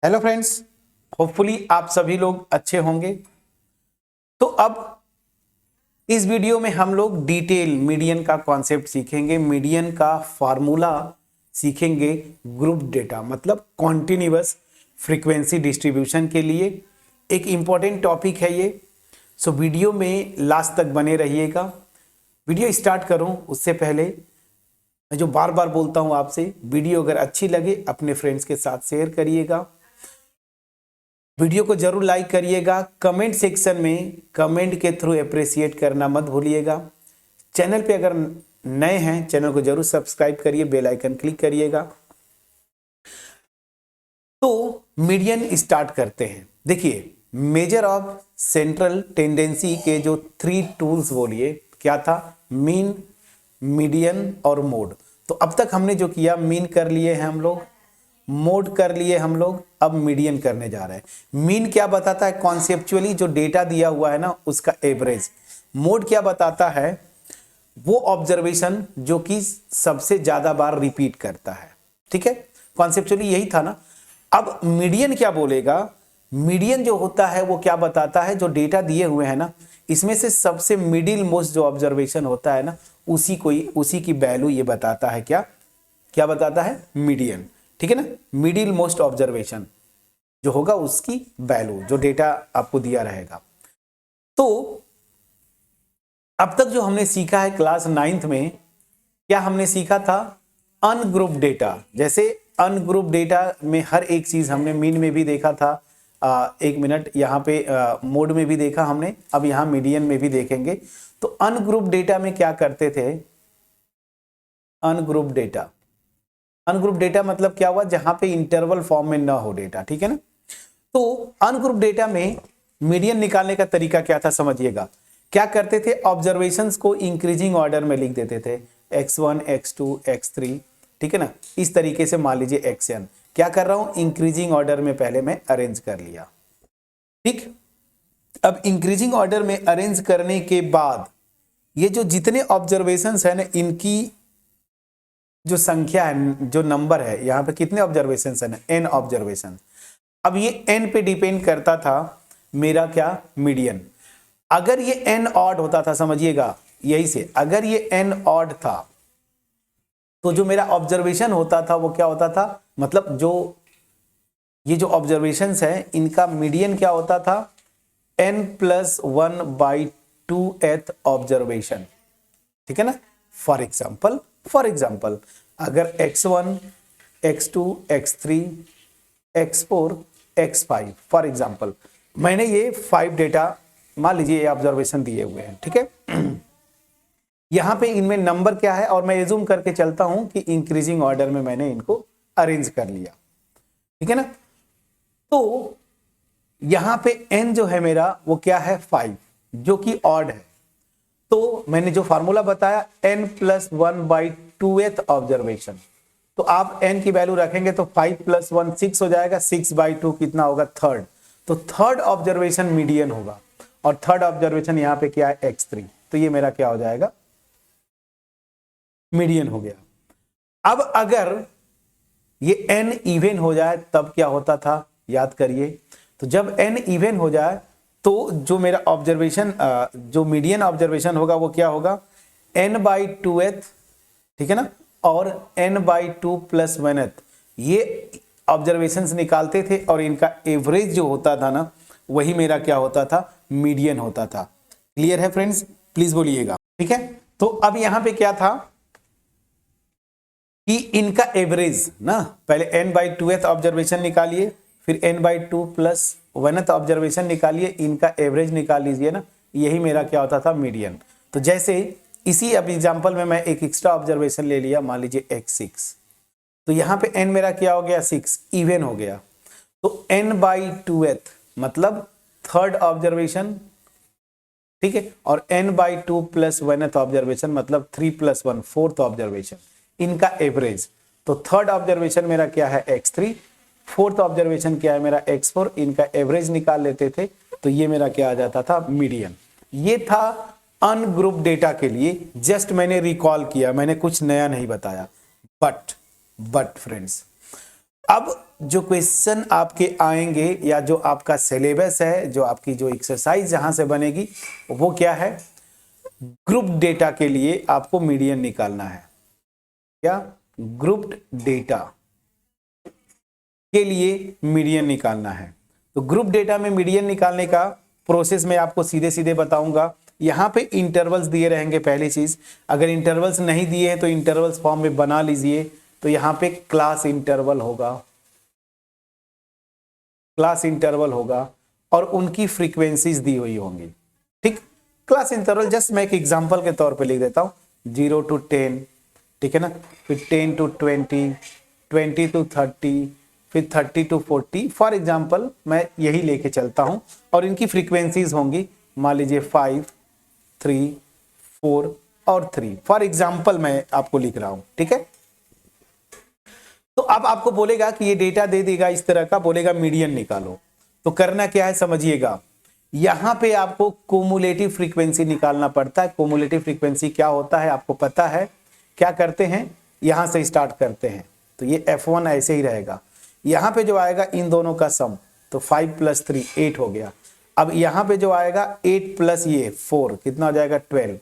Hello friends, hopefully आप सभी लोग अच्छे होंगे। तो अब इस वीडियो में हम लोग डिटेल मीडियन का कॉन्सेप्ट सीखेंगे, मीडियन का फार्मूला सीखेंगे, ग्रुप डेटा मतलब कॉन्टिन्यूअस फ्रीक्वेंसी डिस्ट्रीब्यूशन के लिए एक इम्पॉर्टेंट टॉपिक है ये। सो वीडियो में लास्ट तक बने रहिएगा। वीडियो स्टार्ट करूं उससे पहले मैं जो बार बार बोलता हूं आपसे, वीडियो अगर अच्छी लगे अपने फ्रेंड्स के साथ शेयर करिएगा, वीडियो को जरूर लाइक करिएगा, कमेंट सेक्शन में कमेंट के थ्रू अप्रिशिएट करना मत भूलिएगा। चैनल पे अगर नए हैं चैनल को जरूर सब्सक्राइब करिए, बेल आइकन क्लिक करिएगा। तो मीडियन स्टार्ट करते हैं। देखिए, मेजर ऑफ सेंट्रल टेंडेंसी के जो 3 टूल्स बोलिए क्या था, मीन, मीडियन और मोड। तो अब तक हमने जो किया, मीन कर लिए हैं हम लोग, मोड कर लिए हम लोग, अब मीडियन करने जा रहे हैं। मीन क्या बताता है, कॉन्सेप्चुअली जो डेटा दिया हुआ है ना उसका एवरेज। मोड क्या बताता है, वो ऑब्जर्वेशन जो कि सबसे ज्यादा बार रिपीट करता है। ठीक है, कॉन्सेप्चुअली यही था ना। अब मीडियन क्या बोलेगा, मीडियन जो होता है वो क्या बताता है, जो डेटा दिए हुए हैं ना इसमें से सबसे मिडिल मोस्ट जो ऑब्जर्वेशन होता है ना उसी की वैल्यू ये बताता है। क्या क्या बताता है, मीडियन। ठीक है ना, मिडिल मोस्ट ऑब्जर्वेशन जो होगा उसकी वैल्यू, जो डेटा आपको दिया रहेगा। तो अब तक जो हमने सीखा है क्लास 9th में, क्या हमने सीखा था, अनग्रुप डेटा। जैसे अनग्रुप डेटा में हर एक चीज हमने मीन में भी देखा था, एक मिनट यहाँ पे मोड में भी देखा हमने, अब यहाँ मीडियन में भी देखेंगे। तो अनग्रुप डेटा में क्या करते थे, अनग्रुप डेटा, अनग्रुप डेटा मतलब क्या हुआ, जहां पे इंटरवल फॉर्म में ना हो डेटा। ठीक है ना। तो अनग्रुप डेटा में मीडियन निकालने का तरीका क्या था समझिएगा। क्या करते थे, ऑब्जर्वेशंस को इंक्रीजिंग ऑर्डर में लिख देते थे, x1 x2 x3। ठीक है ना, इस तरीके से मान लीजिए xn, क्या कर रहा हूं, इंक्रीजिंग ऑर्डर में पहले मैं अरेंज कर लिया। ठीक, अब इंक्रीजिंग ऑर्डर में अरेंज करने के बाद ये जो जितने ऑब्जर्वेशंस है ना इनकी जो संख्या है, जो नंबर है, यहाँ पे कितने ऑब्जर्वेशन है ना, n ऑब्जर्वेशन। अब ये n पे डिपेंड करता था मेरा क्या, मीडियन। अगर ये n ऑड होता था, समझिएगा यही से, अगर ये n ऑड था तो जो मेरा ऑब्जर्वेशन होता था वो क्या होता था, मतलब जो ये जो ऑब्जर्वेशंस है इनका मीडियन क्या होता था, n+1/2th ऑब्जर्वेशन। ठीक है ना। फॉर एग्जाम्पल अगर x1 x2 x3 x4 x5 for example मैंने ये 5 डेटा मान लीजिए ये ऑब्जर्वेशन दिए हुए हैं। ठीक है, यहां पे इनमें नंबर क्या है, और मैं एज्यूम करके चलता हूं कि इंक्रीजिंग ऑर्डर में मैंने इनको अरेंज कर लिया। ठीक है ना। तो यहां पे n जो है मेरा वो क्या है, 5, जो कि ऑड है। तो मैंने जो फार्मूला बताया, n+1/2th ऑब्जर्वेशन, तो आप n की वैल्यू रखेंगे तो 5+1 6 हो जाएगा, 6/2 कितना होगा, थर्ड। तो थर्ड ऑब्जर्वेशन मीडियन होगा, और थर्ड ऑब्जर्वेशन यहाँ पे क्या है, x3। तो ये मेरा क्या हो जाएगा, मीडियन हो गया। अब अगर ये n इवन हो जाए तब क्या होता था, याद करिए। तो जब n इवन हो जाए तो जो मेरा ऑब्जर्वेशन, जो मीडियन ऑब्जर्वेशन होगा वो क्या होगा, n/2th। ठीक है ना, और n/2 + 1th, ये ऑब्जर्वेशंस निकालते थे, और इनका एवरेज जो होता था ना वही मेरा क्या होता था, मीडियन होता था। क्लियर है फ्रेंड्स, प्लीज बोलिएगा। ठीक है, तो अब यहां पे क्या था कि इनका एवरेज ना, पहले n/2th ऑब्जर्वेशन निकालिए, फिर n/2 + 1th ऑब्जर्वेशन निकालिए, इनका एवरेज निकाल लीजिए ना, यही मेरा क्या होता था, मीडियन। तो जैसे इसी अब एग्जांपल में मैं एक एक्स्ट्रा ऑब्जर्वेशन ले लिया, मान लीजिए x6, तो यहां पे n मेरा क्या हो गया, 6, इवन हो गया। तो n/2th मतलब थर्ड ऑब्जर्वेशन। ठीक है, और n/2 + 1th ऑब्जर्वेशन मतलब 3 + 1 फोर्थ ऑब्जर्वेशन, इनका एवरेज। तो थर्ड ऑब्जर्वेशन मेरा क्या है, x3, फोर्थ ऑब्जर्वेशन क्या है मेरा, x4, इनका एवरेज निकाल लेते थे, तो ये मेरा क्या आ जाता था, मीडियन। ये था अनग्रुप डेटा के लिए, जस्ट मैंने रिकॉल किया, मैंने कुछ नया नहीं बताया। बट फ्रेंड्स, अब जो क्वेश्चन आपके आएंगे या जो आपका सिलेबस है, जो आपकी जो एक्सरसाइज यहां से बनेगी वो क्या है, ग्रुप डेटा के लिए आपको मीडियन निकालना है। क्या, ग्रुप डेटा के लिए मीडियन निकालना है। तो ग्रुप डेटा में मीडियन निकालने का प्रोसेस मैं आपको सीधे सीधे बताऊंगा। यहां पे इंटरवल्स दिए रहेंगे। पहली चीज, अगर इंटरवल्स नहीं दिए हैं तो इंटरवल्स फॉर्म में बना लीजिए। तो यहां पे क्लास इंटरवल होगा, क्लास इंटरवल होगा और उनकी फ्रीक्वेंसीज दी हुई होंगी। ठीक, क्लास इंटरवल जस्ट मैं एक एग्जांपल के तौर पे लिख देता हूं, 0 to 10, ठीक है ना, फिर 10 to 20, 20 to 30, फिर 30 to 40। फॉर एग्जांपल मैं यही लेके चलता हूं और इनकी फ्रीक्वेंसीज होंगी, मान लीजिए 5, 3, 4 और 3। फॉर एग्जांपल मैं आपको लिख रहा हूं, ठीक है। तो अब आपको बोलेगा कि ये डेटा दे देगा इस तरह का, बोलेगा मीडियन निकालो। तो करना क्या है समझिएगा, यहां पे आपको क्युमुलेटिव फ्रीक्वेंसी निकालना पड़ता है। क्युमुलेटिव फ्रीक्वेंसी क्या होता है आपको पता है। क्या करते हैं, यहां से स्टार्ट करते हैं। तो ये F1 ऐसे ही रहेगा। यहां पे जो आएगा इन दोनों का सम, तो 5 + 3 8 हो गया। अब यहां पे जो आएगा 8 + ये 4 कितना हो जाएगा 12।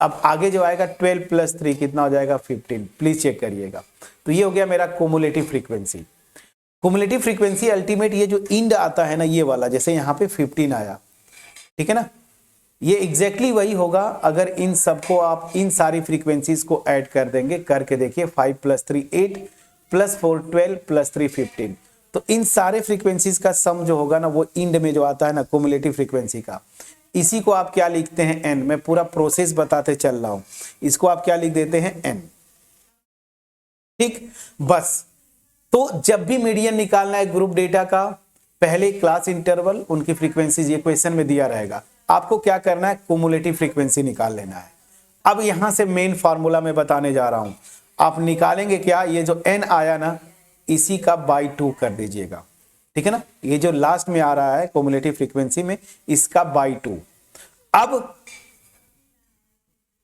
अब आगे जो आएगा 12 + 3 कितना हो जाएगा 15। प्लीज चेक करिएगा। तो ये हो गया मेरा cumulative frequency. Cumulative frequency ultimate ये जो इंड आता है ना, ये वाला, जैसे यहाँ पे 15 आया, ठीक है ना, ये एग्जैक्टली वही होगा अगर इन सबको आप इन सारी फ्रीक्वेंसीज को ऐड कर देंगे। करके देखिए, 5 + 3 8 + 4 12 + 3 15। तो इन सारे फ्रीक्वेंसीज का सम जो होगा ना, वो इंड में जो आता है ना क्युमुलेटिव फ्रीक्वेंसी का, इसी को आप क्या लिखते हैं एन। मैं पूरा प्रोसेस बताते चल रहा हूं। इसको आप क्या लिख देते हैं एन, ठीक। बस, तो जब भी मीडियन निकालना है ग्रुप डेटा का, पहले क्लास इंटरवल, उनकी फ्रीक्वेंसीज ये क्वेश्चन में दिया रहेगा। आपको क्या करना है, क्युमुलेटिव फ्रीक्वेंसी निकाल लेना है। अब यहां से मेन फार्मूला मैं बताने जा रहा हूं। आप निकालेंगे क्या, ये जो एन आया ना, इसी का बाई 2 कर दीजिएगा, ठीक है ना। ये जो लास्ट में आ रहा है क्युमुलेटिव फ्रीक्वेंसी में, इसका बाई 2। अब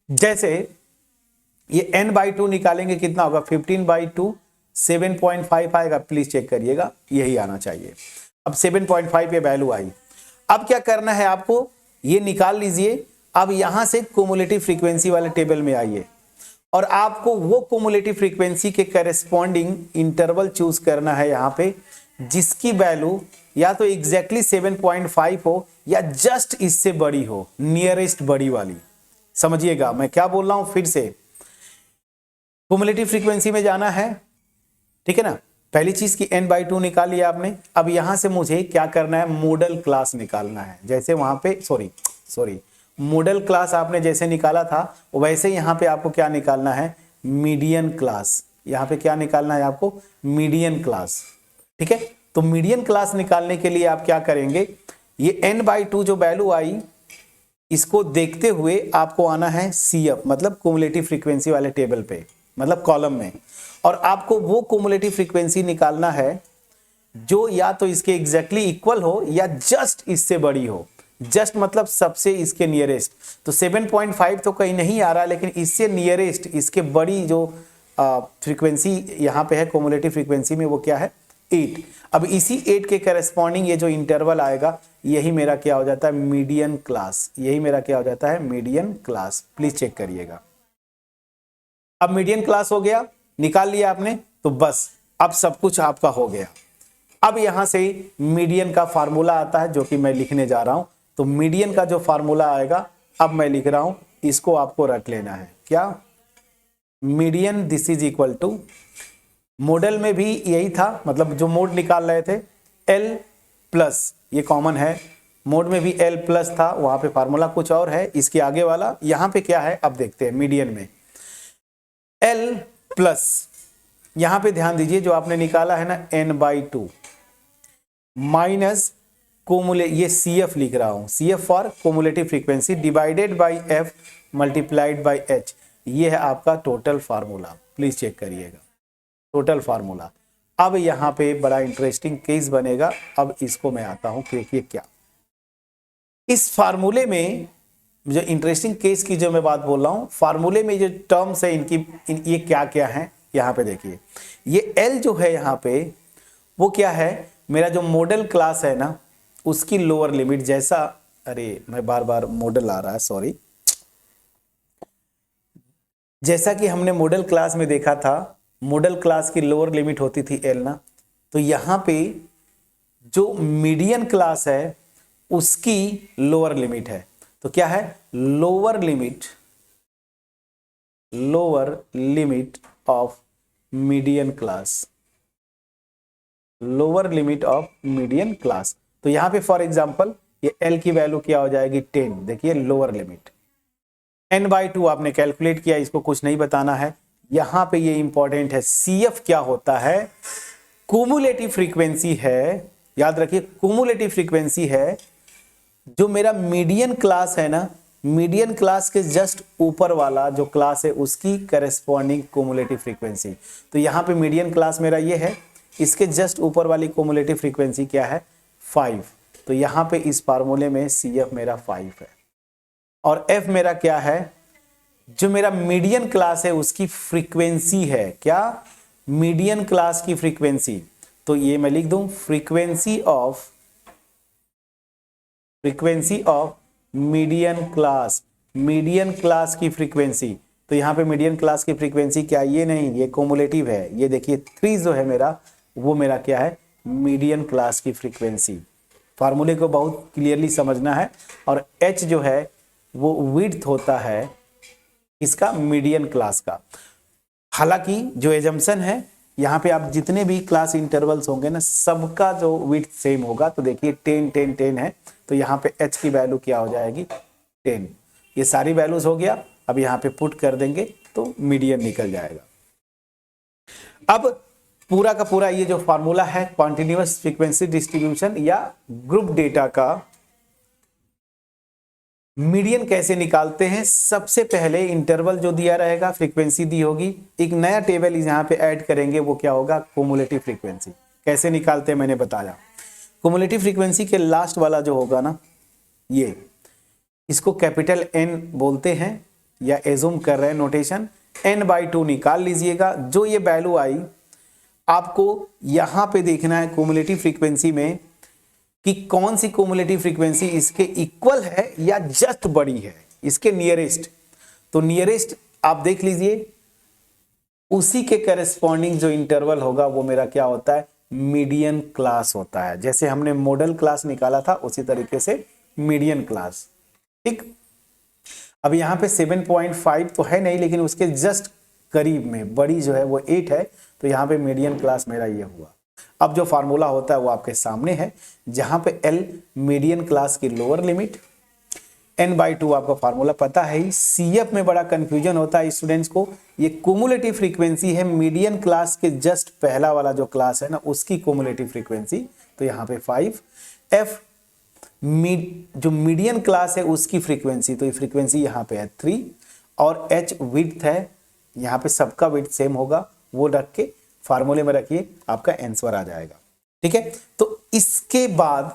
जैसे ये n/2 निकालेंगे कितना होगा, 15/2 7.5 आएगा। प्लीज चेक करिएगा, यही आना चाहिए। अब 7.5 ये वैल्यू आई। अब क्या करना है आपको, ये निकाल लीजिए। अब यहां से क्युमुलेटिव फ्रीक्वेंसी वाले टेबल में आइए और आपको वो क्युमुलेटिव फ्रीक्वेंसी के करेस्पॉन्डिंग इंटरवल चूज करना है यहां पे, जिसकी वैल्यू या तो एग्जैक्टली 7.5 हो या जस्ट इससे बड़ी हो, नियरेस्ट बड़ी वाली। समझिएगा मैं क्या बोल रहा हूं फिर से। क्युमुलेटिव फ्रीक्वेंसी में जाना है, ठीक है ना। पहली चीज की n/2 निकाल लिया आपने। अब यहां से मुझे क्या करना है, मॉडल क्लास निकालना है। जैसे वहां पे सॉरी मॉडल क्लास आपने जैसे निकाला था, वैसे यहां पे आपको क्या निकालना है, मीडियन क्लास। यहां पे क्या निकालना है आपको, मीडियन क्लास, ठीक है। तो मीडियन क्लास निकालने के लिए आप क्या करेंगे, ये n/2 जो वैल्यू आई, इसको देखते हुए आपको आना है CF, मतलब क्युमुलेटिव फ्रीक्वेंसी वाले टेबल पे, मतलब कॉलम में। और आपको वो क्युमुलेटिव फ्रीक्वेंसी निकालना है जो या तो इसके एग्जैक्टली इक्वल हो या जस्ट इससे बड़ी हो। जस्ट मतलब सबसे इसके नियरेस्ट। तो 7.5 तो कहीं नहीं आ रहा, लेकिन इससे नियरेस्ट, इसके बड़ी जो फ्रीक्वेंसी यहाँ पे है क्युमुलेटिव फ्रीक्वेंसी में, वो क्या है 8। अब इसी 8 के करस्पॉन्डिंग ये जो इंटरवल आएगा, यही मेरा क्या हो जाता है, मीडियन क्लास। यही मेरा क्या हो जाता है, मीडियन क्लास। प्लीज चेक करिएगा। अब मीडियन क्लास हो गया, निकाल लिया आपने, तो बस अब सब कुछ आपका हो गया। अब यहां से मीडियन का फार्मूला आता है, जो कि मैं लिखने जा रहा हूं। तो मीडियन का जो फार्मूला आएगा, अब मैं लिख रहा हूं, इसको आपको रख लेना है। क्या, median this is equal to, model में भी यही था, मतलब जो मोड निकाल रहे थे L+, ये कॉमन है। मोड में भी L+ था, वहां पे फार्मूला कुछ और है। इसके आगे वाला यहां पे क्या है, अब देखते हैं। मीडियन में L+, यहां पे ध्यान दीजिए, जो आपने निकाला है ना n/2 माइनस ये CF लिख रहा हूं, CF for cumulative frequency, divided by F multiplied by H। ये है आपका टोटल फार्मूला। प्लीज चेक करिएगा टोटल फार्मूला। अब यहां पे बड़ा इंटरेस्टिंग केस बनेगा। अब इसको मैं आता हूं, देखिए क्या इस फार्मूले में जो इंटरेस्टिंग केस की जो मैं बात बोल रहा हूं, फार्मूले में जो टर्म्स है इनकी ये क्या क्या है, यहां पे देखिए। ये L जो है यहाँ पे, वो क्या है, मेरा जो मॉडल क्लास है ना उसकी लोअर लिमिट, जैसा, अरे मैं बार बार मॉडल आ रहा है, सॉरी, जैसा कि हमने मॉडल क्लास में देखा था, मॉडल क्लास की लोअर लिमिट होती थी एल ना, तो यहां पे जो मीडियन क्लास है उसकी लोअर लिमिट है, तो क्या है, lower limit of median class, lower limit of median class. तो यहां पे फॉर एग्जांपल ये एल की वैल्यू क्या हो जाएगी 10, देखिए लोअर लिमिट। n/2 आपने कैलकुलेट किया, इसको कुछ नहीं बताना है, यहां पे ये इंपॉर्टेंट है, CF क्या होता है, कुमुलेटिव फ्रीक्वेंसी है, याद रखिए कुमुलेटिव फ्रीक्वेंसी है, जो मेरा मीडियन क्लास है ना, मीडियन क्लास के जस्ट ऊपर वाला जो क्लास है उसकी करेस्पॉन्डिंग कुमुलेटिव फ्रीक्वेंसी। तो यहां पे मीडियन क्लास मेरा ये है, इसके जस्ट ऊपर वाली कुमुलेटिव फ्रीक्वेंसी क्या है 5, तो यहां पे इस फार्मूले में CF मेरा 5 है, और F मेरा क्या है, जो मेरा मीडियन क्लास है उसकी फ्रीक्वेंसी है, क्या, मीडियन क्लास की फ्रीक्वेंसी, तो ये मैं लिख दूं फ्रीक्वेंसी ऑफ मीडियन क्लास की फ्रीक्वेंसी। तो यहां पे मीडियन क्लास की फ्रीक्वेंसी क्या, ये नहीं, ये कुमुलेटिव है, ये देखिए 3 जो है मेरा, वो मेरा क्या है, मीडियन क्लास की फ्रीक्वेंसी। फार्मूले को बहुत क्लियरली समझना है, और H जो है वो विड्थ होता है इसका मीडियन क्लास का। हालांकि जो एजम्पशन है यहाँ पे आप जितने भी क्लास इंटरवल्स होंगे ना सबका जो विड्थ सेम होगा, तो देखिए 10 10 10 है, तो यहाँ पे H की वैल्यू क्या हो जाएगी 10, ये सारी वैल्यूज हो गया, अब यहाँ पे पुट कर देंगे तो मीडियन निकल जाएगा। अब पूरा का पूरा ये जो फॉर्मूला है कॉन्टिन्यूअस फ्रीक्वेंसी डिस्ट्रीब्यूशन या ग्रुप डेटा का मीडियन कैसे निकालते हैं, सबसे पहले इंटरवल जो दिया रहेगा, फ्रीक्वेंसी दी होगी, एक नया टेबल यहाँ पे ऐड करेंगे, वो क्या होगा, कुमुलेटिव फ्रीक्वेंसी। कैसे निकालते हैं मैंने बताया, कुमुलेटिव फ्रीक्वेंसी के लास्ट वाला जो होगा ना, ये इसको कैपिटल N बोलते हैं, या एज्यूम कर रहे हैं नोटेशन, n/2 निकाल लीजिएगा। जो ये वैल्यू आई आपको यहां पे देखना है कुमुलेटिव फ्रीक्वेंसी में कि कौन सी कुमुलेटिव फ्रीक्वेंसी इसके इक्वल है या जस्ट बड़ी है, इसके नियरेस्ट। तो नियरेस्ट आप देख लीजिए, उसी के करेस्पॉन्डिंग जो इंटरवल होगा वो मेरा क्या होता है, मीडियन क्लास होता है। जैसे हमने मॉडल क्लास निकाला था उसी तरीके से मीडियन क्लास, ठीक। अब यहाँ पे 7.5 तो है नहीं, लेकिन उसके जस्ट करीब में बड़ी जो है वो 8 है, तो यहाँ पे मीडियन क्लास मेरा ये हुआ। अब जो फार्मूला होता है वो आपके सामने है, जहां पे L मीडियन क्लास की लोअर लिमिट, n/2 आपका फार्मूला पता है ही। CF में बड़ा कंफ्यूजन होता है स्टूडेंट्स को, ये कुमुलेटिव फ्रीक्वेंसी है मीडियन क्लास के जस्ट पहला वाला जो क्लास है ना उसकी कुमुलेटिव फ्रीक्वेंसी, तो यहाँ पे 5। F जो मीडियन क्लास है उसकी फ्रीक्वेंसी, तो ये फ्रीक्वेंसी यहाँ पे है 3, और H विड्थ है, यहाँ पे सबका विड्थ सेम होगा, वो रख के फार्मूले में रखिए, आपका आंसर आ जाएगा, ठीक है। तो इसके बाद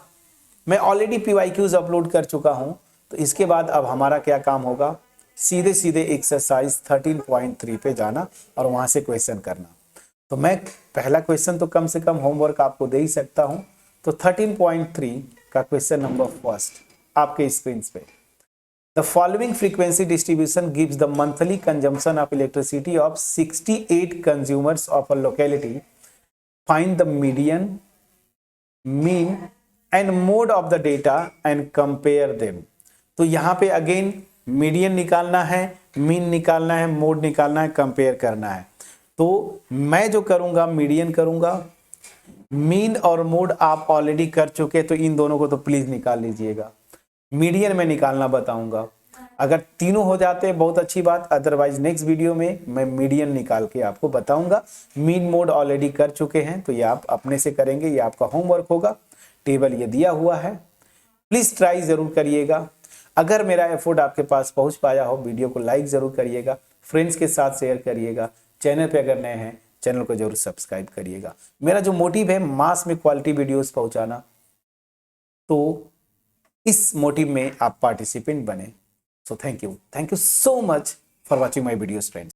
मैं ऑलरेडी PYQs अपलोड कर चुका हूं, तो इसके बाद अब हमारा क्या काम होगा, सीधे सीधे एक्सरसाइज 13.3 पे जाना और वहां से क्वेश्चन करना। तो मैं पहला क्वेश्चन तो कम से कम होमवर्क आपको दे ही सकता हूं, तो 13.3 का क्वेश्चन नंबर फर्स्ट आपके स्क्रीन पे, The following frequency distribution gives the monthly consumption of electricity of 68 consumers of a locality. Find the median, mean and mode of the data and compare them. तो यहाँ पे again median निकालना है, mean निकालना है, mode निकालना है, compare करना है। तो मैं जो करूंगा मीडियन करूंगा, मीन और मोड आप ऑलरेडी कर चुके, तो इन दोनों को तो प्लीज निकाल लीजिएगा। मीडियन में निकालना बताऊंगा, अगर तीनों हो जाते हैं बहुत अच्छी बात, अदरवाइज नेक्स्ट वीडियो में मैं मीडियन निकाल के आपको बताऊंगा। मीन मोड ऑलरेडी कर चुके हैं, तो ये आप अपने से करेंगे, ये आपका होमवर्क होगा, टेबल ये दिया हुआ है, प्लीज ट्राई जरूर करिएगा। अगर मेरा एफर्ट आपके पास पहुंच पाया हो, वीडियो को लाइक जरूर करिएगा, फ्रेंड्स के साथ शेयर करिएगा, चैनल पे अगर नए हैं चैनल को जरूर सब्सक्राइब करिएगा। मेरा जो मोटिव है मास में क्वालिटी वीडियोस पहुंचाना, तो इस मोटिव में आप पार्टिसिपेंट बने। So thank you so much for watching my videos friends.